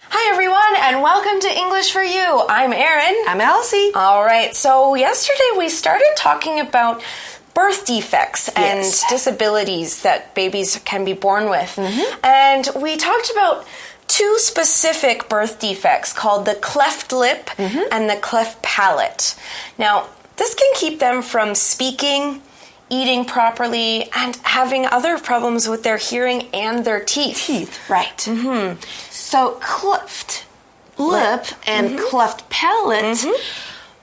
Hi everyone, and welcome to English for You. I'm Erin. I'm Elsie. All right, so yesterday we started talking about birth defects and disabilities that babies can be born with. And we talked about two specific birth defects called the cleft lip and the cleft palate. Now, this can keep them from speaking, eating properly, and having other problems with their hearing and their teeth. Right. So cleft lip and cleft palate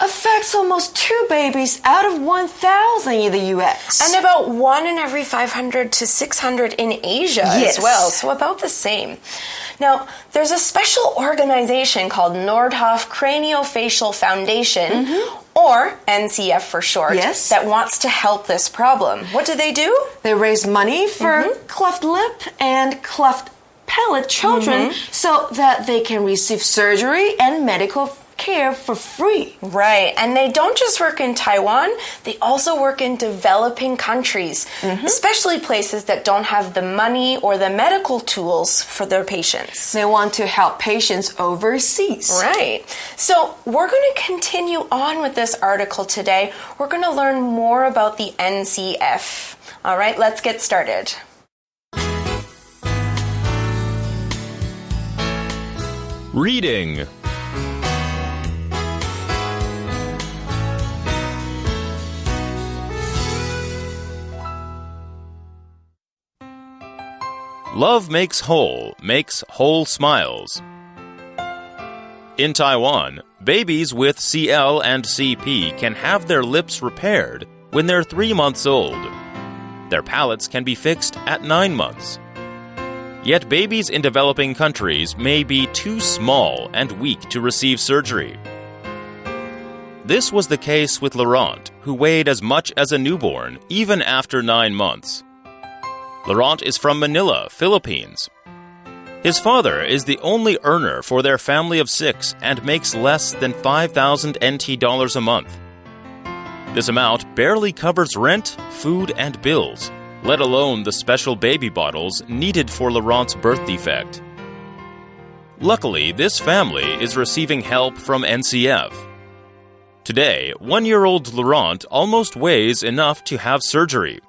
affects almost 2 babies out of 1,000 in the U.S. And about 1 in every 500 to 600 in Asia as well, so about the same. Now, there's a special organization called Nordhoff Craniofacial Foundation, or NCF for short, that wants to help this problem. What do? They raise money for cleft lip and cleft palate children so that they can receive surgery and medical care for free. Right, and they don't just work in Taiwan, they also work in developing countries, especially places that don't have the money or the medical tools for their patients. They want to help patients overseas. Right, so we're going to continue on with this article today. We're going to learn more about the NCF. All right, let's get started. Reading. Love makes whole smiles. In Taiwan, babies with CL and CP can have their lips repaired when they're 3 months old. Their palates can be fixed at 9 months. Yet babies in developing countries may be too small and weak to receive surgery. This was the case with Laurent, who weighed as much as a newborn, even after 9 months. Laurent is from Manila, Philippines. His father is the only earner for their family of 6 and makes less than 5,000 NT dollars a month. This amount barely covers rent, food, and bills, let alone the special baby bottles needed for Laurent's birth defect. Luckily, this family is receiving help from NCF. Today, 1-year-old Laurent almost weighs enough to have surgery.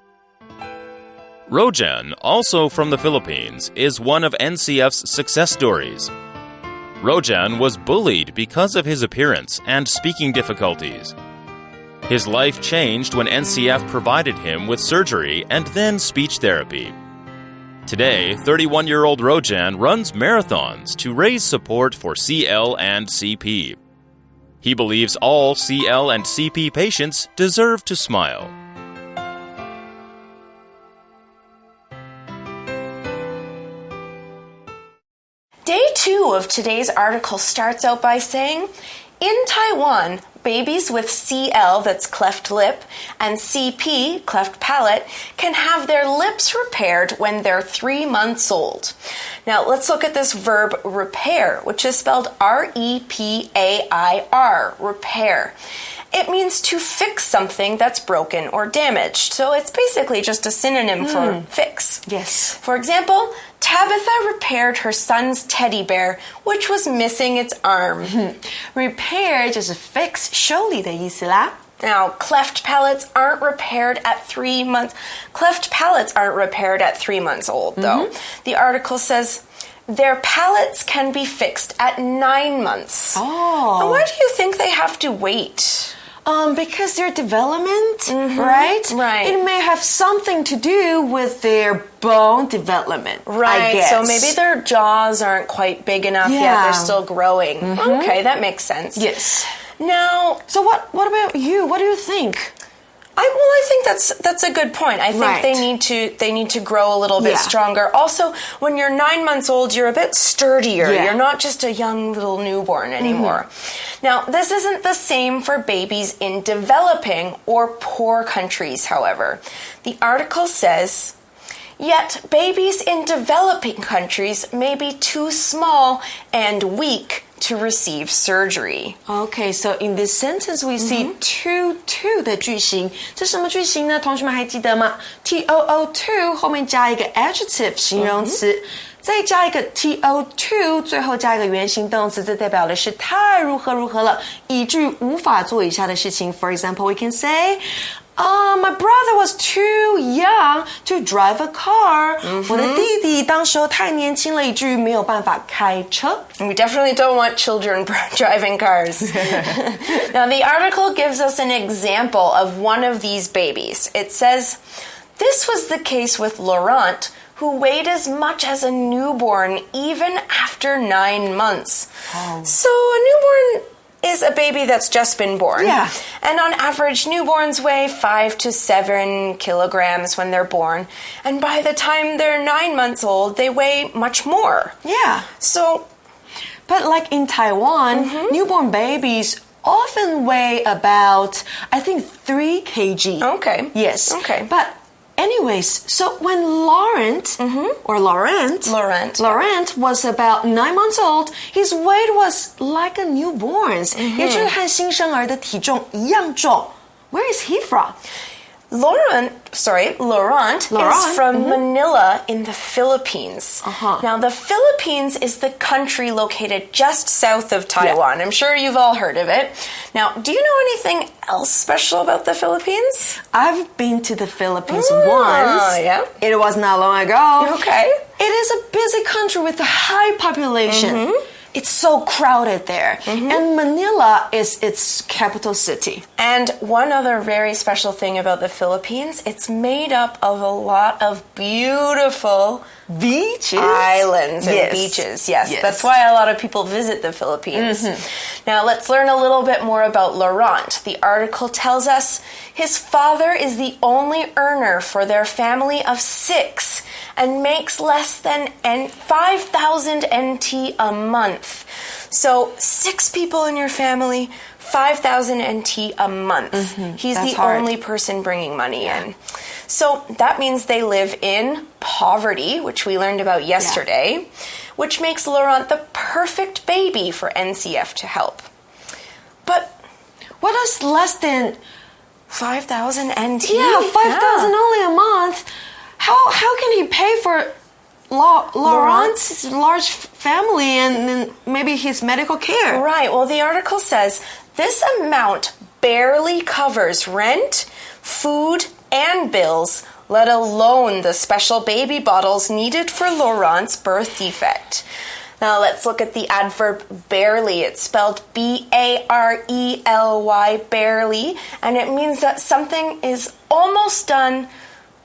Rojan, also from the Philippines, is one of NCF's success stories. Rojan was bullied because of his appearance and speaking difficulties. His life changed when NCF provided him with surgery and then speech therapy. Today, 31-year-old Rojan runs marathons to raise support for CL and CP. He believes all CL and CP patients deserve to smile. Day 2 of today's article starts out by saying, in Taiwan, babies with CL, that's cleft lip, and CP, cleft palate, can have their lips repaired when they're 3 months old. Now, let's look at this verb repair, which is spelled R-E-P-A-I-R, repair. It means to fix something that's broken or damaged. So it's basically just a synonym for fix. Yes. For example, Tabitha repaired her son's teddy bear, which was missing its arm. Repair 就是 fix 修理的意思啦。 Now, cleft palates aren't repaired at 3 months. Cleft palates aren't repaired at 3 months old, though. The article says their palates can be fixed at 9 months. Oh. And why do you think they have to wait? Because their development, right? Right. It may have something to do with their bone development, I guess. So maybe their jaws aren't quite big enough yet. They're still growing. Okay, that makes sense. Yes. Now, so what about you? What do you think? I think that's a good point. I think they need to grow a little bit stronger. Also, when you're 9 months old, you're a bit sturdier. You're not just a young little newborn anymore. Now, this isn't the same for babies in developing or poor countries, however. The article says, yet babies in developing countries may be too small and weak to receive surgery. Okay, so in this sentence we see to 的句型，这什么句型呢？同学们还记得吗？ too 后面加一个 adjective 形容词，再加一个 to， 最后加一个原形动词，这代表的是太如何如何了，以至于无法做以下的事情。For example, we can say, my brother was too young to drive a car. 我的弟弟当时候太年轻了，以至于没有办法开车。We definitely don't want children driving cars. Now, the article gives us an example of one of these babies. It says, this was the case with Laurent, who weighed as much as a newborn even after 9 months. Oh. So a newborn is a baby that's just been born. Yeah. And on average, newborns weigh 5 to 7 kilograms when they're born. And by the time they're 9 months old, they weigh much more. Yeah. So, but like in Taiwan, newborn babies often weigh about, I think, 3 kg. Okay. Yes. Okay. But anyways, so when Laurent was about 9 months old, his weight was like a newborn's. 也就是和新生儿的体重一样重. Where is he from? Laurent is from Manila in the Philippines. Now, the Philippines is the country located just south of Taiwan. I'm sure you've all heard of it. Now, do you know anything else special about the Philippines? I've been to the Philippines once. Yeah. It was not long ago. Okay. It is a busy country with a high population. It's so crowded there. And Manila is its capital city. And one other very special thing about the Philippines, it's made up of a lot of beautiful beaches, islands and beaches. Yes, that's why a lot of people visit the Philippines. Now let's learn a little bit more about Laurent. The article tells us his father is the only earner for their family of 6 and makes less than 5,000 NT a month. So 6 people in your family, 5,000 NT a month. He's the only person bringing money in. So that means they live in poverty, which we learned about yesterday, which makes Laurent the perfect baby for NCF to help. But what is less than 5,000 NT? Yeah, 5,000 only a month. How can he pay for Laurent's large family and maybe his medical care? Right. Well, the article says this amount barely covers rent, food, and bills, let alone the special baby bottles needed for Laurent's birth defect. Now let's look at the adverb barely. It's spelled B-A-R-E-L-Y, barely, and it means that something is almost done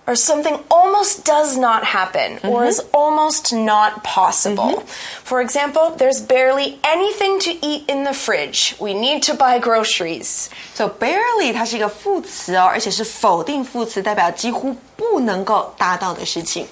or something almost does not happen or is almost not possible. For example, there's barely anything to eat in the fridge. We need to buy groceries. So barely 它是一个副词哦，而且是否定副词，代表几乎不能够达到的事情。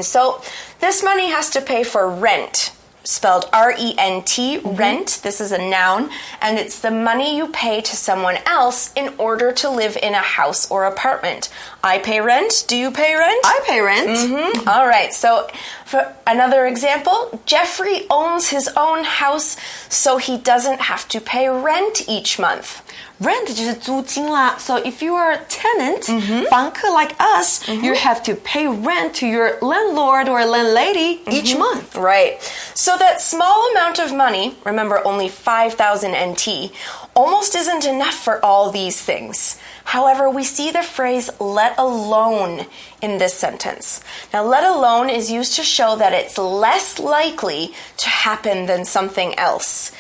So this money has to pay for rent. Spelled R-E-N-T, rent. This is a noun, and it's the money you pay to someone else in order to live in a house or apartment. I pay rent. Do you pay rent? I pay rent. All right. So for another example, Jeffrey owns his own house, so he doesn't have to pay rent each month. Rent 就是租金啦。So if you are a tenant, 房客 like us, you have to pay rent to your landlord or landlady each month. Right. So that small amount of money, remember only 5,000 NT, almost isn't enough for all these things. However, we see the phrase let alone in this sentence. Now, let alone is used to show that it's less likely to happen than something else.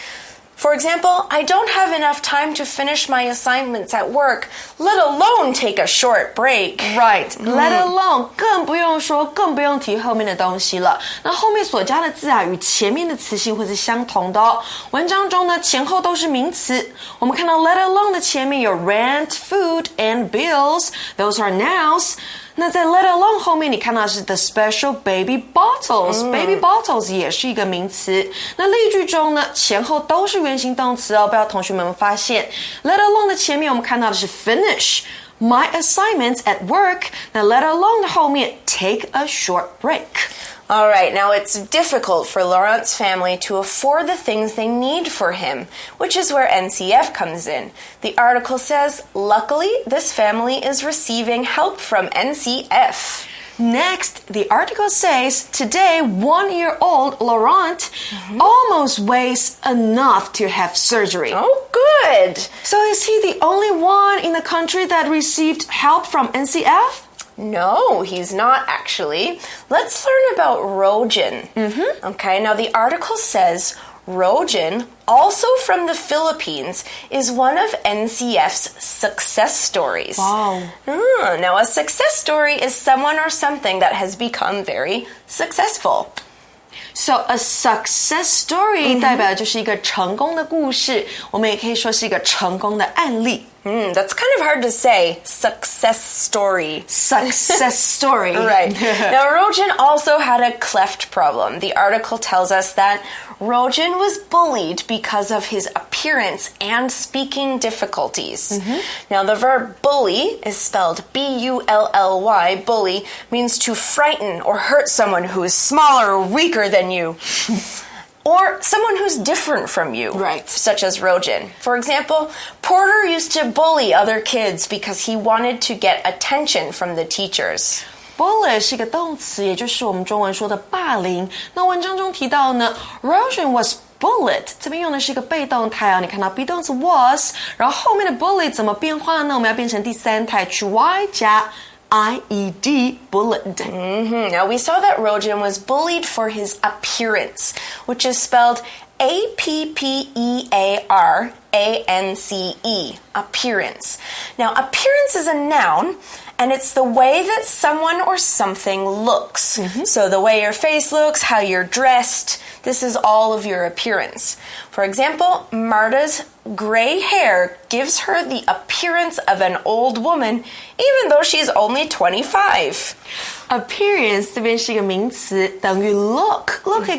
For example, I don't have enough time to finish my assignments at work, let alone take a short break. Right, let alone 更不用说，更不用提后面的东西了。那后面所加的字啊，与前面的词性会是相同的哦。文章中呢，前后都是名词。我们看到 let alone 的前面有 rent, food, and bills. Those are nouns. 那在 let alone 后面你看到的是 the special baby bottles、baby bottles 也是一个名词。那例句中呢，前后都是原形动词哦，不知道同学们发现 let alone 的前面我们看到的是 finish my assignments at work， 那 let alone 的后面 take a short break。All right, now it's difficult for Laurent's family to afford the things they need for him, which is where NCF comes in. The article says, luckily, this family is receiving help from NCF. Next, the article says, today, 1-year-old Laurent almost weighs enough to have surgery. Oh, good. So is he the only one in the country that received help from NCF? No, he's not actually. Let's learn about Rojin. Okay, now the article says Rojin, also from the Philippines, is one of NCF's success stories. Wow. Now, a success story is someone or something that has become very successful. So a success story 代表就是一个成功的故事，我们也可以说是一个成功的案例。That's kind of hard to say, success story. Success story. Right. Now, Rojin also had a cleft problem. The article tells us that Rojin was bullied because of his appearance and speaking difficulties. Now, the verb bully is spelled B-U-L-L-Y. Bully means to frighten or hurt someone who is smaller or weaker than you. Or someone who's different from you, right? Such as Rojin. For example, Porter used to bully other kids because he wanted to get attention from the teachers. Bully 是一个动词，也就是我们中文说的霸凌。那文章中提到呢 ，Rojin was bullied， 这边用的是一个被动态啊。你看到 be 动词 was， 然后后面的 bully 怎么变化呢？我们要变成第三态，去 y 加。IED, bullied. Now, we saw that Rojin was bullied for his appearance, which is spelled A-P-P-E-A-R-A-N-C-E, appearance. Now, appearance is a noun, and it's the way that someone or something looks. So the way your face looks, how you're dressed, this is all of your appearance. For example, Marta's gray hair gives her the appearance of an old woman, even though she's only 25. Appearance 这边是一个名词，等于 look 可以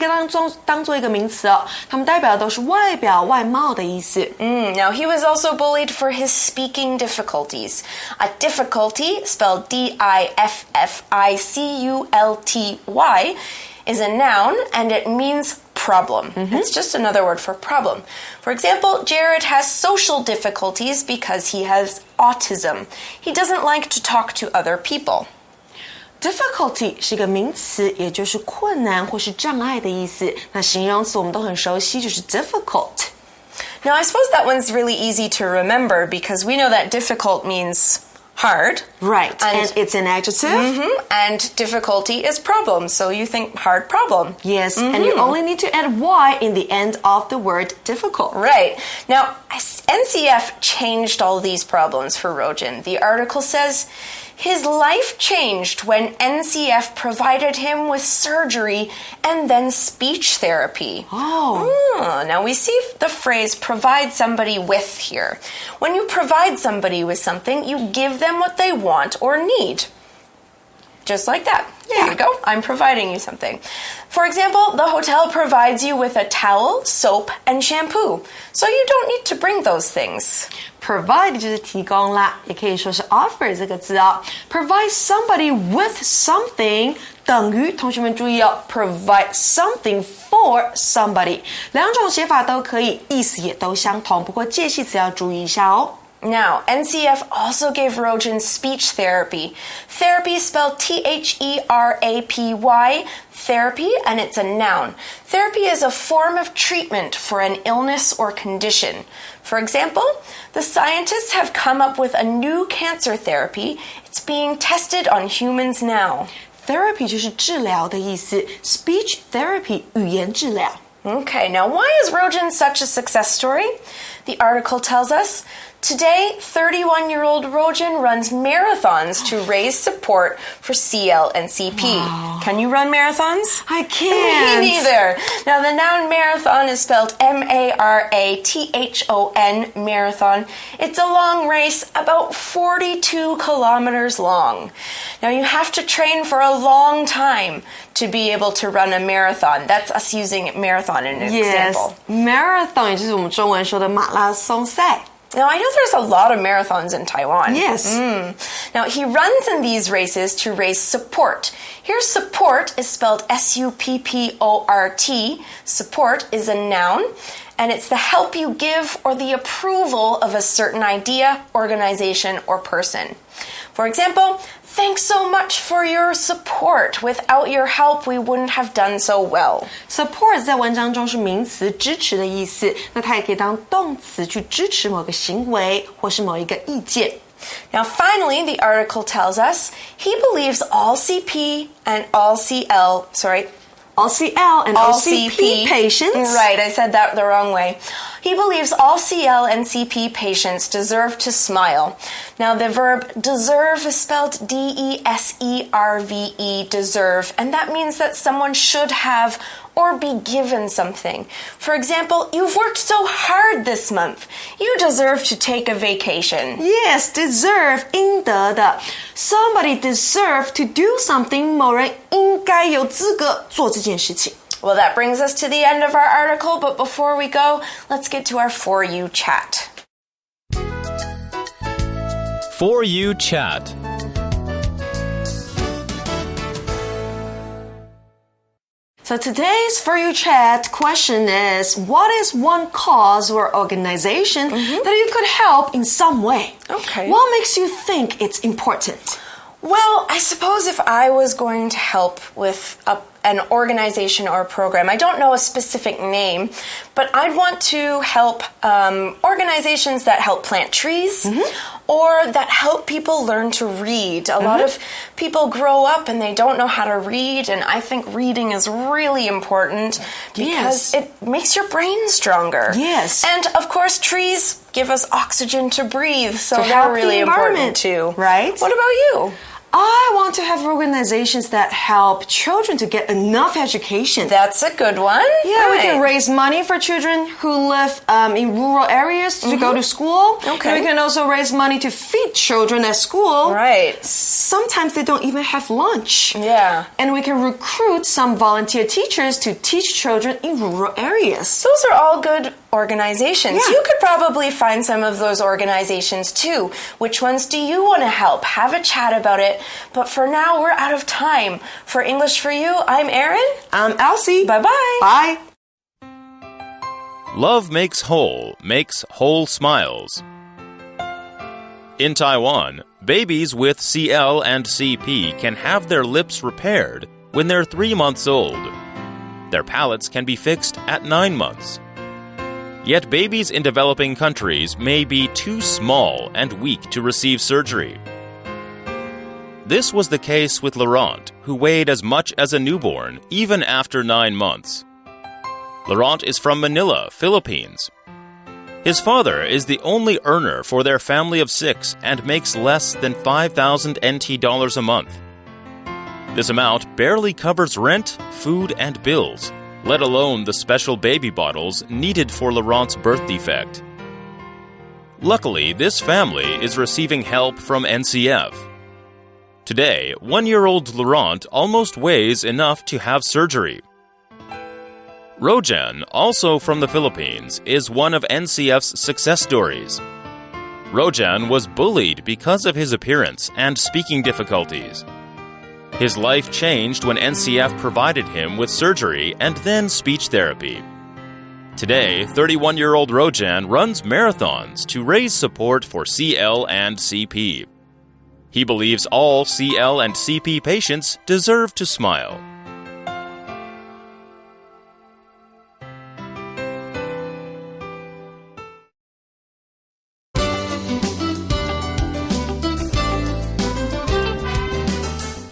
当做一个名词哦，它们代表的都是外表、外貌的意思。Now, he was also bullied for his speaking difficulties. A difficulty, spelled D-I-F-F-I-C-U-L-T-Y, is a noun, and it means problem. It's just another word for problem. For example, Jared has social difficulties because he has autism. He doesn't like to talk to other people. Difficulty 是一个名词，也就是困难或是障碍的意思。那形容词我们都很熟悉，就是 difficult. Now, I suppose that one's really easy to remember because we know that difficult means hard. Right, and it's an adjective. And difficulty is problem, so you think hard problem. Yes, and you only need to add y in the end of the word difficult. Right. Now, NCF changed all these problems for Rojin. The article says, his life changed when NCF provided him with surgery and then speech therapy. Now we see the phrase provide somebody with here. When you provide somebody with something, you give them what they want or need. Just like that. There you go. I'm providing you something. For example, the hotel provides you with a towel, soap, and shampoo. So you don't need to bring those things. Provide 就是提供啦，也可以说是 offer 这个字哦。Provide somebody with something 等于，同学们注意哦 ，provide something for somebody 两种写法都可以，意思也都相同，不过介系词要注意一下哦。Now, NCF also gave Rojin speech therapy. Therapy spelled T-H-E-R-A-P-Y, therapy, and it's a noun. Therapy is a form of treatment for an illness or condition. For example, the scientists have come up with a new cancer therapy. It's being tested on humans now. Therapy 就是治疗的意思 ，speech therapy 语言治疗。Okay, now why is Rojin such a success story? The article tells us, today, 31-year-old Rojin runs marathons to raise support for CL and CP. Wow. Can you run marathons? I can't. Me neither. Now, the noun marathon is spelled M-A-R-A-T-H-O-N, marathon. It's a long race, about 42 kilometers long. Now, you have to train for a long time to be able to run a marathon. That's us using marathon in an example. Marathon 也就是我们中文说的马拉松赛。Now, I know there's a lot of marathons in Taiwan. Yes. Now, he runs in these races to raise support. Here, support is spelled S-U-P-P-O-R-T. Support is a noun, and it's the help you give or the approval of a certain idea, organization, or person. For example, thanks so much for your support. Without your help, we wouldn't have done so well. Support 在文章中是名词，支持的意思。那它也可以当动词去支持某个行为或是某一个意见。Now, finally, the article tells us he believes all CP and all CL and OCP patients. Right, I said that the wrong way. He believes all CL and CP patients deserve to smile. Now, the verb deserve is spelled D-E-S-E-R-V-E, deserve, and that means that someone should have or be given something. For example, you've worked so hard this month. You deserve to take a vacation. Yes, deserve, 应得的。Somebody deserve to do something. 某人应该有资格做这件事情。Well, that brings us to the end of our article, but before we go, let's get to our For You chat. For You chat. So today's For You chat question is, what is one cause or organization that you could help in some way? Okay. What makes you think it's important? Well, I suppose if I was going to help with an organization or a program, I don't know a specific name, but I'd want to help organizations that help plant trees or that help people learn to read. A lot of people grow up and they don't know how to read, and I think reading is really important because it makes your brain stronger. Yes. And, of course, trees give us oxygen to breathe, so they're really important too. Right? What about you? I want to have organizations that help children to get enough education. That's a good one. Yeah, we can raise money for children who live in rural areas to go to school. Okay. And we can also raise money to feed children at school. Right. Sometimes they don't even have lunch. Yeah. And we can recruit some volunteer teachers to teach children in rural areas. Those are all good organizations. Yeah. You could probably find some of those organizations too. Which ones do you want to help? Have a chat about it. But for now, we're out of time. For English for You, I'm Erin. I'm Elsie. Bye-bye. Bye. Love makes whole smiles. In Taiwan, babies with CL and CP can have their lips repaired when they're 3 months old. Their palates can be fixed at 9 months. Yet babies in developing countries may be too small and weak to receive surgery. This was the case with Laurent, who weighed as much as a newborn, even after 9 months. Laurent is from Manila, Philippines. His father is the only earner for their family of 6 and makes less than 5,000 NT dollars a month. This amount barely covers rent, food, and bills, let alone the special baby bottles needed for Laurent's birth defect. Luckily, this family is receiving help from NCF. Today, 1-year-old Laurent almost weighs enough to have surgery. Rojan, also from the Philippines, is one of NCF's success stories. Rojan was bullied because of his appearance and speaking difficulties. His life changed when NCF provided him with surgery and then speech therapy. Today, 31-year-old Rojan runs marathons to raise support for CL and CP. He believes all CL and CP patients deserve to smile.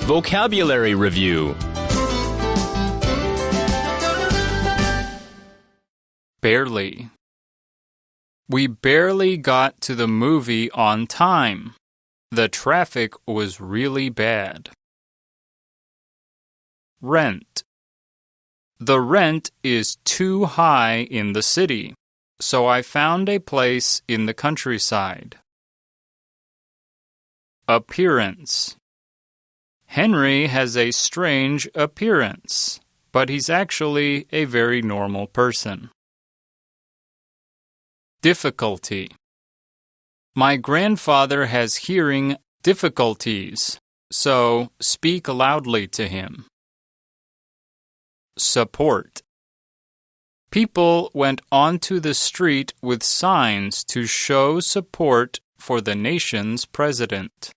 Vocabulary Review. Barely. We barely got to the movie on time. The traffic was really bad. Rent. The rent is too high in the city, so I found a place in the countryside. Appearance. Henry has a strange appearance, but he's actually a very normal person. Difficulty. My grandfather has hearing difficulties, so speak loudly to him. Support. People went onto the street with signs to show support for the nation's president.